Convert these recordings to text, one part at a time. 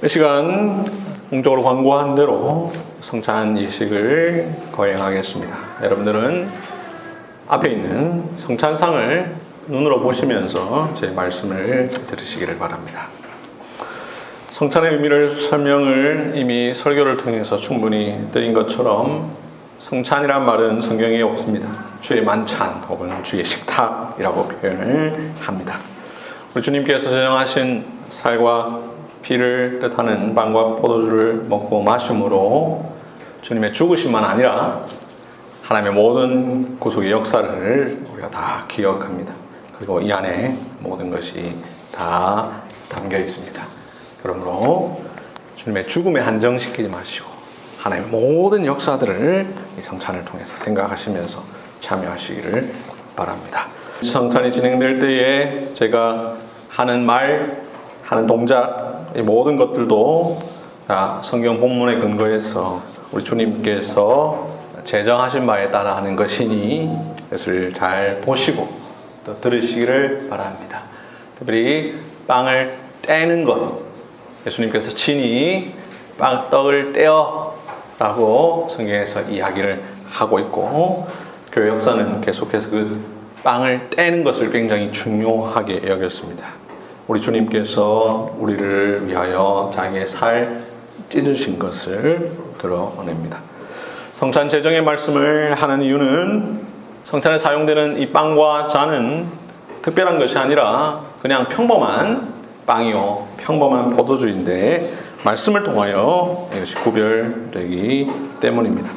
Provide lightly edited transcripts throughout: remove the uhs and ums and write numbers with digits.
이 시간 공적으로 광고한 대로 성찬仪式을 거행하겠습니다. 여러분들은 앞에 있는 성찬상을 눈으로 보시면서 제 말씀을 들으시기를 바랍니다. 성찬의 의미를 설명을 이미 설교를 통해서 충분히 드린 것처럼 성찬이란 말은 성경에 없습니다. 주의 만찬 혹은 주의 식탁이라고 표현을 합니다. 우리 주님께서 제정하신 살과 피를 뜻하는 빵과 포도주를 먹고 마심으로 주님의 죽으심만 아니라 하나님의 모든 구속의 역사를 우리가 다 기억합니다. 그리고 이 안에 모든 것이 다 담겨 있습니다. 그러므로 주님의 죽음에 한정시키지 마시고 하나님의 모든 역사들을 이 성찬을 통해서 생각하시면서 참여하시기를 바랍니다. 성찬이 진행될 때에 제가 하는 말, 하는 동작, 이 모든 것들도 다 성경 본문에 근거해서 우리 주님께서 제정하신 바에 따라 하는 것이니 이것을 잘 보시고 또 들으시기를 바랍니다. 특별히 빵을 떼는 것, 예수님께서 친히 떡을 떼어 라고 성경에서 이야기를 하고 있고, 교회 역사는 계속해서 그 빵을 떼는 것을 굉장히 중요하게 여겼습니다. 우리 주님께서 우리를 위하여 자기의 살 찢으신 것을 드러냅니다. 성찬 제정의 말씀을 하는 이유는 성찬에 사용되는 이 빵과 잔은 특별한 것이 아니라 그냥 평범한 빵이요, 평범한 포도주인데 말씀을 통하여 이것이 구별되기 때문입니다.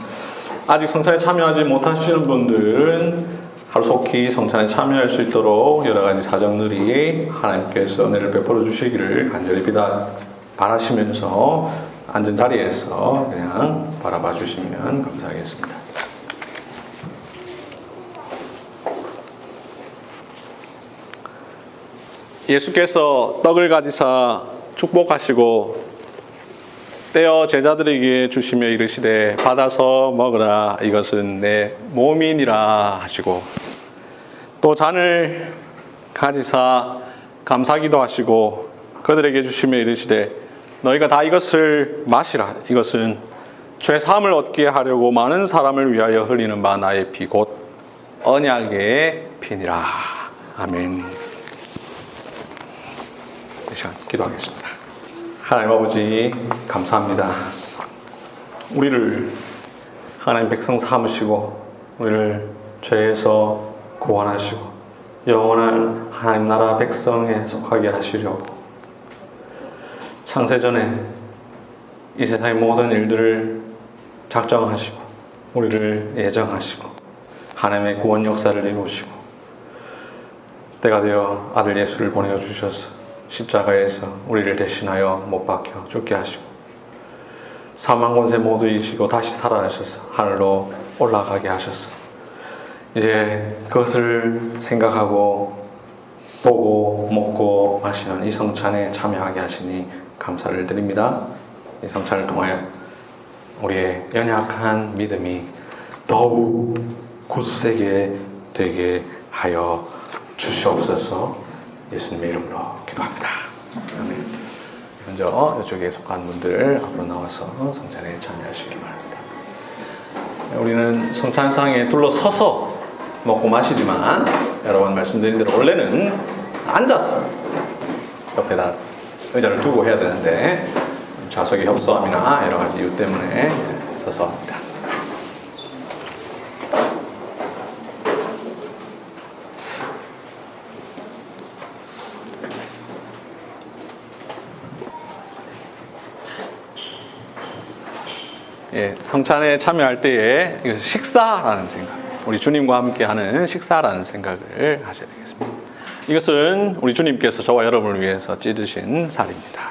아직 성찬에 참여하지 못하시는 분들은 하루속히 성찬에 참여할 수 있도록 여러 가지 사정들이 하나님께서 은혜를 베풀어 주시기를 간절히 바라시면서 앉은 자리에서 그냥 바라봐 주시면 감사하겠습니다. 예수께서 떡을 가지사 축복하시고 떼어 제자들에게 주시며 이르시되 받아서 먹으라, 이것은 내 몸이니라 하시고, 또 잔을 가지사 감사기도 하시고 그들에게 주시며 이르시되 너희가 다 이것을 마시라, 이것은 죄 사함을 얻게 하려고 많은 사람을 위하여 흘리는 바 나의 피 곧 언약의 피니라. 아멘. 이 시간 기도하겠습니다. 하나님 아버지, 감사합니다. 우리를 하나님 백성 삼으시고 우리를 죄에서 구원하시고 영원한 하나님 나라 백성에 속하게 하시려고 창세전에 이 세상의 모든 일들을 작정하시고 우리를 예정하시고 하나님의 구원 역사를 이루시고 때가 되어 아들 예수를 보내주셔서 십자가에서 우리를 대신하여 못 박혀 죽게 하시고 사망 권세 모두 이기시고 다시 살아나셔서 하늘로 올라가게 하셔서 이제 그것을 생각하고 보고 먹고 마시는 이 성찬에 참여하게 하시니 감사를 드립니다. 이 성찬을 통하여 우리의 연약한 믿음이 더욱 굳세게 되게 하여 주시옵소서. 예수님의 이름으로 기도합니다. 아멘. 먼저 이쪽에 속한 분들 앞으로 나와서 성찬에 참여하시기 바랍니다. 우리는 성찬상에 둘러서서 먹고 마시지만 여러 번 말씀드린 대로 원래는 앉아서 옆에다 의자를 두고 해야 되는데 좌석의 협소함이나 여러 가지 이유 때문에 서서 합니다. 성찬에 참여할 때에 식사라는 생각, 우리 주님과 함께 하는 식사라는 생각을 하셔야 되겠습니다. 이것은 우리 주님께서 저와 여러분을 위해서 찢으신 살입니다.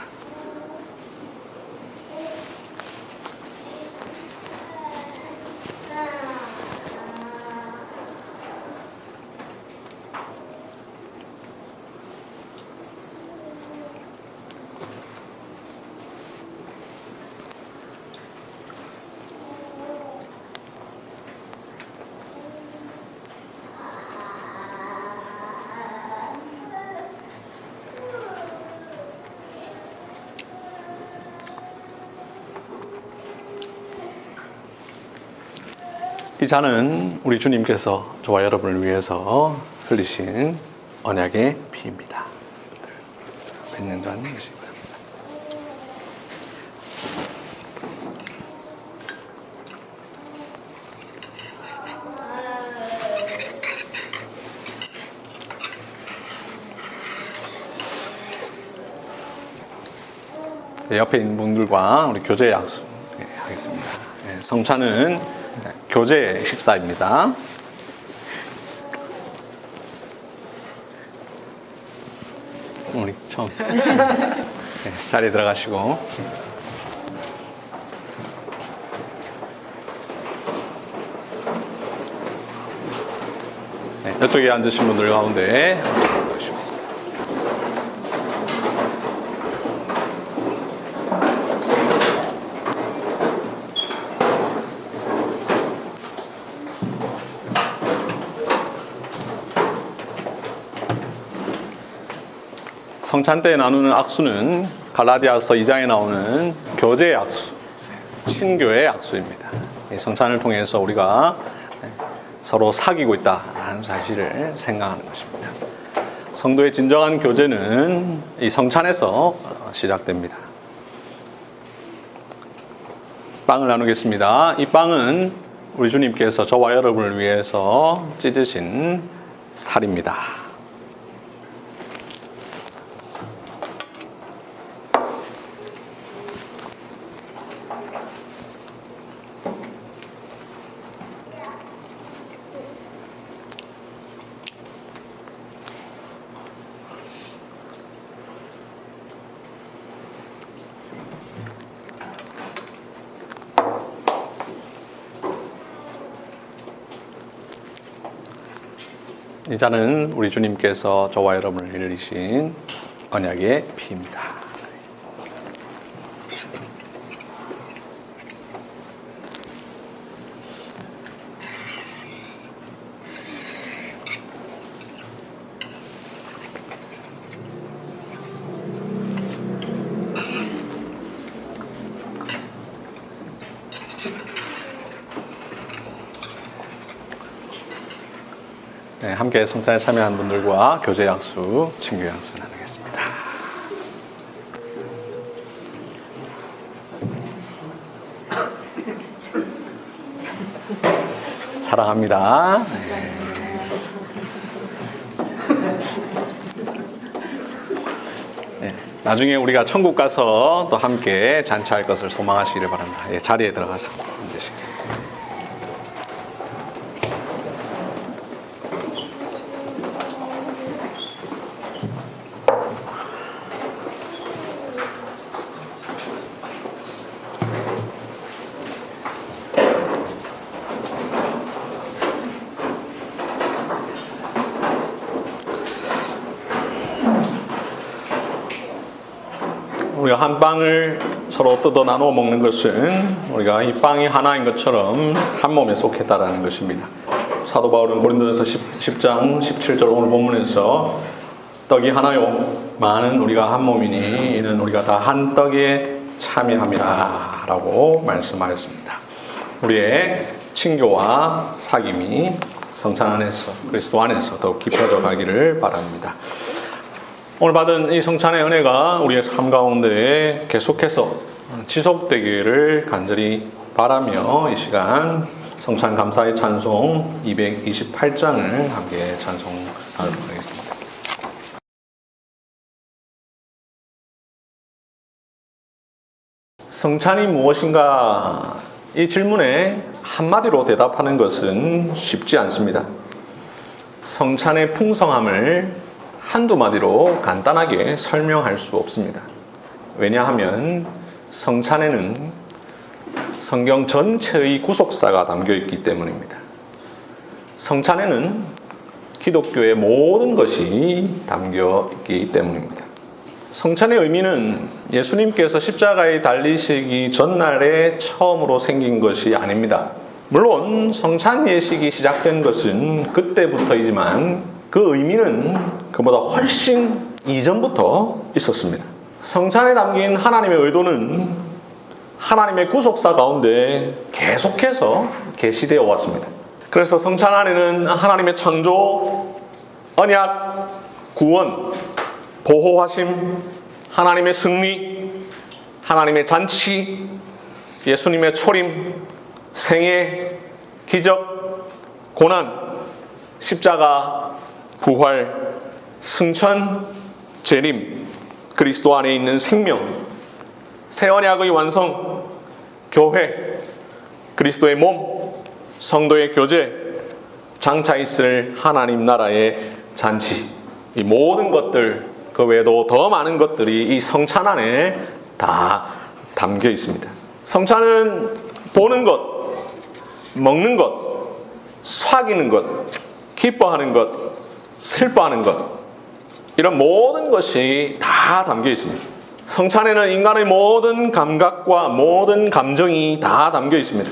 이 잔은 우리 주님께서 저와 여러분을 위해서 흘리신 언약의 피입니다. 뱉는 잔 드시기 바랍니다. 옆에 있는 분들과 우리 교제 약속 하겠습니다. 성찬은 교제 식사입니다. 우리 처음 자리에 들어가시고 이쪽에 앉으신 분들 가운데 성찬 때 나누는 악수는 갈라디아서 2장에 나오는 교제의 악수, 친교의 악수입니다. 성찬을 통해서 우리가 서로 사귀고 있다는 사실을 생각하는 것입니다. 성도의 진정한 교제는 이 성찬에서 시작됩니다. 빵을 나누겠습니다. 이 빵은 우리 주님께서 저와 여러분을 위해서 찢으신 살입니다. 이 잔은 우리 주님께서 저와 여러분을 흘리신 언약의 피입니다. 네, 함께 성찬에 참여한 분들과 교제 약수, 친교 약수 나누겠습니다. 사랑합니다. 네, 나중에 우리가 천국 가서 또 함께 잔치할 것을 소망하시기를 바랍니다. 예, 자리에 들어가서 앉으시겠습니다. 우리가 한 빵을 서로 뜯어 나누어 먹는 것은 우리가 이 빵이 하나인 것처럼 한 몸에 속했다라는 것입니다. 사도 바울은 고린도전서 10장 17절 오늘 본문에서 떡이 하나요 많은 우리가 한 몸이니 이는 우리가 다 한 떡에 참여함이라 라고 말씀하였습니다. 우리의 친교와 사귐이 성찬 안에서 그리스도 안에서 더욱 깊어져 가기를 바랍니다. 오늘 받은 이 성찬의 은혜가 우리의 삶 가운데 계속해서 지속되기를 간절히 바라며 이 시간 성찬 감사의 찬송 228장을 함께 찬송하도록 하겠습니다. 성찬이 무엇인가? 이 질문에 한마디로 대답하는 것은 쉽지 않습니다. 성찬의 풍성함을 한두 마디로 간단하게 설명할 수 없습니다. 왜냐하면 성찬에는 성경 전체의 구속사가 담겨 있기 때문입니다. 성찬에는 기독교의 모든 것이 담겨 있기 때문입니다. 성찬의 의미는 예수님께서 십자가에 달리시기 전날에 처음으로 생긴 것이 아닙니다. 물론 성찬 예식이 시작된 것은 그때부터이지만 그 의미는 그보다 훨씬 이전부터 있었습니다. 성찬에 담긴 하나님의 의도는 하나님의 구속사 가운데 계속해서 계시되어 왔습니다. 그래서 성찬 안에는 하나님의 창조, 언약, 구원, 보호하심, 하나님의 승리, 하나님의 잔치, 예수님의 초림, 생애, 기적, 고난, 십자가, 부활, 승천, 재림, 그리스도 안에 있는 생명, 새 언약의 완성, 교회, 그리스도의 몸, 성도의 교제, 장차 있을 하나님 나라의 잔치, 이 모든 것들, 그 외에도 더 많은 것들이 이 성찬 안에 다 담겨 있습니다. 성찬은 보는 것, 먹는 것, 사귀는 것, 기뻐하는 것, 슬퍼하는 것, 이런 모든 것이 다 담겨 있습니다. 성찬에는 인간의 모든 감각과 모든 감정이 다 담겨 있습니다.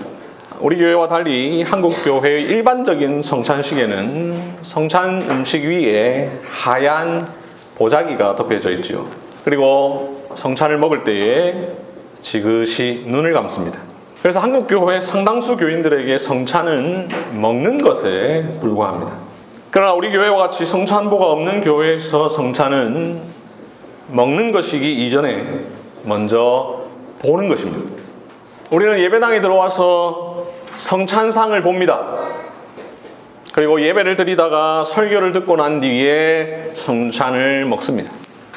우리 교회와 달리 한국 교회의 일반적인 성찬식에는 성찬 음식 위에 하얀 보자기가 덮여져 있지요. 그리고 성찬을 먹을 때에 지그시 눈을 감습니다. 그래서 한국 교회 상당수 교인들에게 성찬은 먹는 것에 불과합니다. 그러나 우리 교회와 같이 성찬보가 없는 교회에서 성찬은 먹는 것이기 이전에 먼저 보는 것입니다. 우리는 예배당에 들어와서 성찬상을 봅니다. 그리고 예배를 드리다가 설교를 듣고 난 뒤에 성찬을 먹습니다.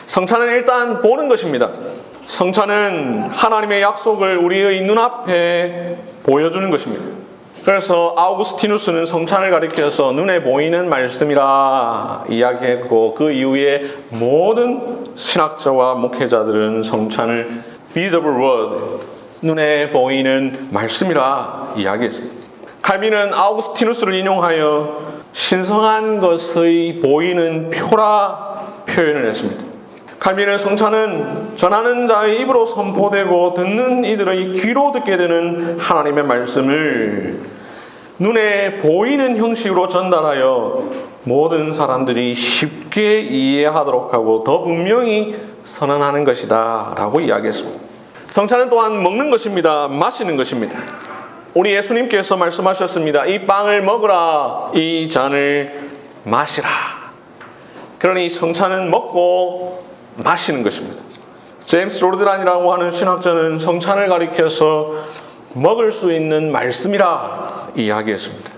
성찬은 일단 보는 것입니다. 성찬은 하나님의 약속을 우리의 눈앞에 보여주는 것입니다. 그래서 아우구스티누스는 성찬을 가리켜서 눈에 보이는 말씀이라 이야기했고, 그 이후에 모든 신학자와 목회자들은 성찬을 visible word, 눈에 보이는 말씀이라 이야기했습니다. 칼빈은 아우구스티누스를 인용하여 신성한 것의 보이는 표라 표현을 했습니다. 칼빈은 성찬은 전하는 자의 입으로 선포되고 듣는 이들의 귀로 듣게 되는 하나님의 말씀을 눈에 보이는 형식으로 전달하여 모든 사람들이 쉽게 이해하도록 하고 더 분명히 선언하는 것이다 라고 이야기했습니다. 성찬은 또한 먹는 것입니다. 마시는 것입니다. 우리 예수님께서 말씀하셨습니다. 이 빵을 먹으라, 이 잔을 마시라. 그러니 성찬은 먹고 마시는 것입니다. 제임스 조르단이라고 하는 신학자는 성찬을 가리켜서 먹을 수 있는 말씀이라 이야기했습니다.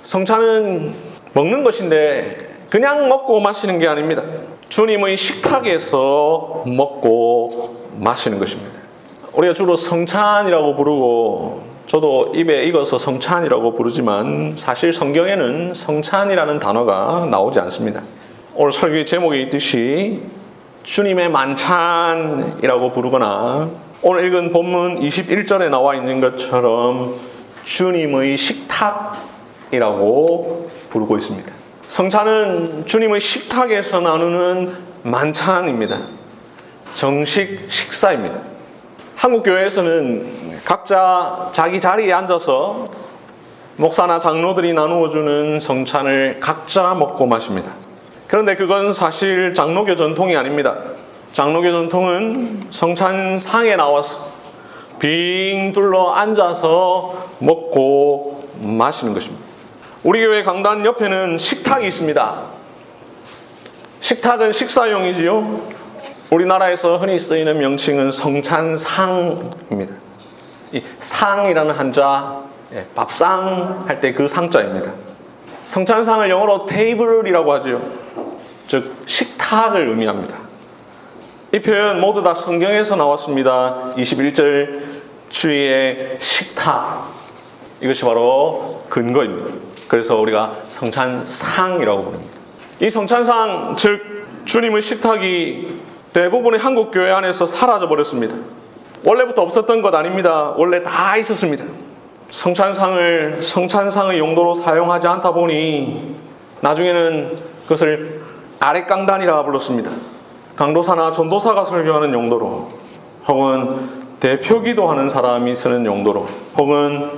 성찬은 먹는 것인데 그냥 먹고 마시는 게 아닙니다. 주님의 식탁에서 먹고 마시는 것입니다. 우리가 주로 성찬이라고 부르고, 저도 입에 익어서 성찬이라고 부르지만 사실 성경에는 성찬이라는 단어가 나오지 않습니다. 오늘 설교의 제목에 있듯이 주님의 만찬이라고 부르거나, 오늘 읽은 본문 21절에 나와 있는 것처럼 주님의 식탁이라고 부르고 있습니다. 성찬은 주님의 식탁에서 나누는 만찬입니다. 정식 식사입니다. 한국 교회에서는 각자 자기 자리에 앉아서 목사나 장로들이 나누어주는 성찬을 각자 먹고 마십니다. 그런데 그건 사실 장로교 전통이 아닙니다. 장로교 전통은 성찬상에 나와서 빙 둘러 앉아서 먹고 마시는 것입니다. 우리 교회 강단 옆에는 식탁이 있습니다. 식탁은 식사용이지요. 우리나라에서 흔히 쓰이는 명칭은 성찬상입니다. 이 상이라는 한자, 밥상 할 때 그 상자입니다. 성찬상을 영어로 테이블이라고 하죠. 즉 식탁을 의미합니다. 이 표현 모두 다 성경에서 나왔습니다. 21절 주의 식탁, 이것이 바로 근거입니다. 그래서 우리가 성찬상이라고 부릅니다. 이 성찬상, 즉 주님의 식탁이 대부분의 한국 교회 안에서 사라져 버렸습니다. 원래부터 없었던 것 아닙니다. 원래 다 있었습니다. 성찬상을 성찬상의 용도로 사용하지 않다 보니 나중에는 그것을 아랫강단이라 불렀습니다. 강도사나 전도사가 설교하는 용도로, 혹은 대표기도하는 사람이 쓰는 용도로, 혹은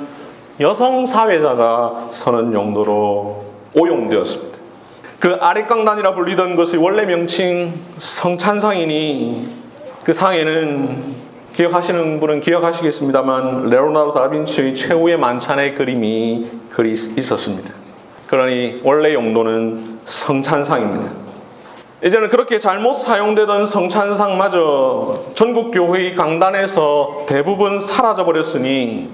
여성 사회자가 서는 용도로 오용되었습니다. 그 아랫강단이라 불리던 것의 원래 명칭 성찬상이니 그 상에는 기억하시는 분은 기억하시겠습니다만 레오나르도 다빈치의 최후의 만찬의 그림이 있었습니다. 그러니 원래 용도는 성찬상입니다. 이제는 그렇게 잘못 사용되던 성찬상마저 전국 교회의 강단에서 대부분 사라져 버렸으니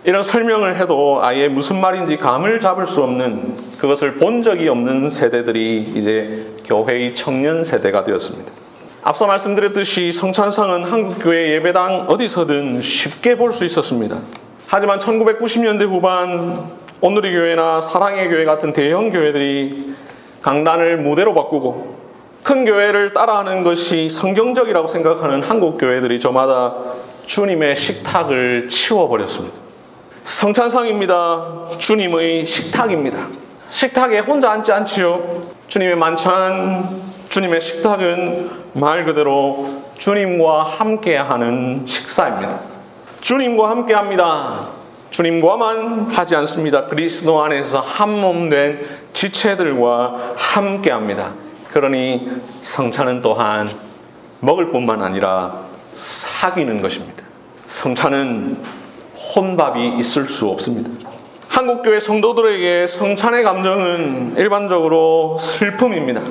이런 설명을 해도 아예 무슨 말인지 감을 잡을 수 없는, 그것을 본 적이 없는 세대들이 이제 교회의 청년 세대가 되었습니다. 앞서 말씀드렸듯이 성찬상은 한국교회 예배당 어디서든 쉽게 볼 수 있었습니다. 하지만 1990년대 후반 온누리 교회나 사랑의 교회 같은 대형 교회들이 강단을 무대로 바꾸고 큰 교회를 따라하는 것이 성경적이라고 생각하는 한국 교회들이 저마다 주님의 식탁을 치워버렸습니다. 성찬상입니다. 주님의 식탁입니다. 식탁에 혼자 앉지 않지요. 주님의 만찬, 주님의 식탁은 말 그대로 주님과 함께하는 식사입니다. 주님과 함께합니다. 주님과만 하지 않습니다. 그리스도 안에서 한 몸 된 지체들과 함께합니다. 그러니 성찬은 또한 먹을 뿐만 아니라 사귀는 것입니다. 성찬은 혼밥이 있을 수 없습니다. 한국교회 성도들에게 성찬의 감정은 일반적으로 슬픔입니다.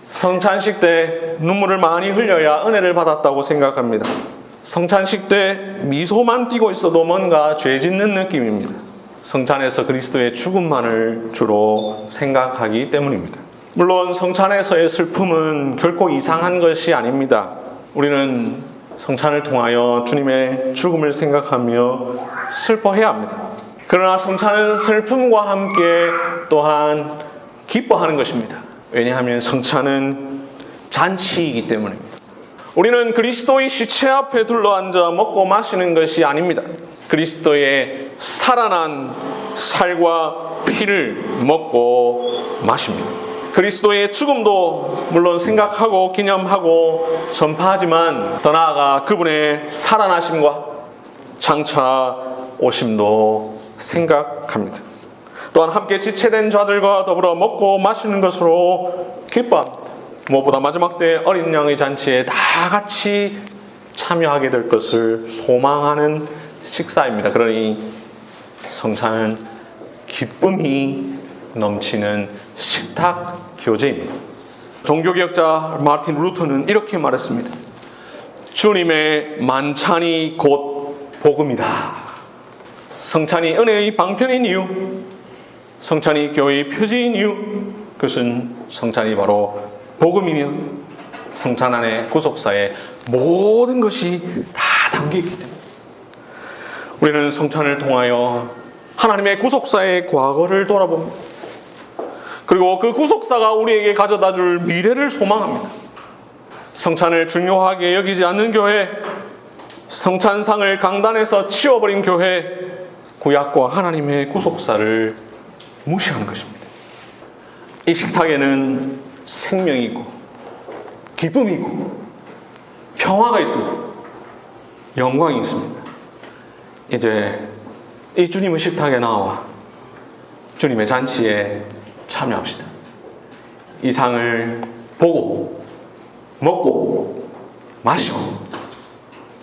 성찬식 때 눈물을 많이 흘려야 은혜를 받았다고 생각합니다. 성찬식 때 미소만 띄고 있어도 뭔가 죄 짓는 느낌입니다. 성찬에서 그리스도의 죽음만을 주로 생각하기 때문입니다. 물론 성찬에서의 슬픔은 결코 이상한 것이 아닙니다. 우리는 성찬을 통하여 주님의 죽음을 생각하며 슬퍼해야 합니다. 그러나 성찬은 슬픔과 함께 또한 기뻐하는 것입니다. 왜냐하면 성찬은 잔치이기 때문입니다. 우리는 그리스도의 시체 앞에 둘러앉아 먹고 마시는 것이 아닙니다. 그리스도의 살아난 살과 피를 먹고 마십니다. 그리스도의 죽음도 물론 생각하고 기념하고 전파하지만 더 나아가 그분의 살아나심과 장차 오심도 생각합니다. 또한 함께 지체된 자들과 더불어 먹고 마시는 것으로 기뻐합니다. 무엇보다 마지막 때 어린 양의 잔치에 다 같이 참여하게 될 것을 소망하는 식사입니다. 그러니 성찬은 기쁨이 넘치는 식탁 교제입니다. 종교개혁자 마틴 루터는 이렇게 말했습니다. 주님의 만찬이 곧 복음이다. 성찬이 은혜의 방편인 이유, 성찬이 교회의 표지인 이유, 그것은 성찬이 바로 복음이며 성찬 안에 구속사의 모든 것이 다 담겨있기 때문에 우리는 성찬을 통하여 하나님의 구속사의 과거를 돌아봅니다. 그리고 그 구속사가 우리에게 가져다 줄 미래를 소망합니다. 성찬을 중요하게 여기지 않는 교회, 성찬상을 강단에서 치워버린 교회, 구약과 하나님의 구속사를 무시한 것입니다. 이 식탁에는 생명이 있고 기쁨이 있고 평화가 있습니다. 영광이 있습니다. 이제 이 주님의 식탁에 나와 주님의 잔치에 참여합시다. 이 상을 보고 먹고 마시고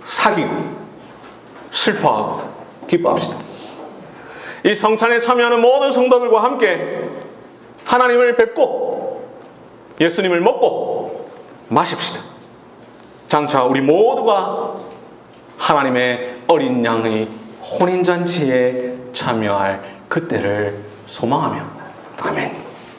사귀고 슬퍼하고 기뻐합시다. 이 성찬에 참여하는 모든 성도들과 함께 하나님을 뵙고 예수님을 먹고 마십시다. 장차 우리 모두가 하나님의 어린 양의 혼인잔치에 참여할 그때를 소망하며 아멘.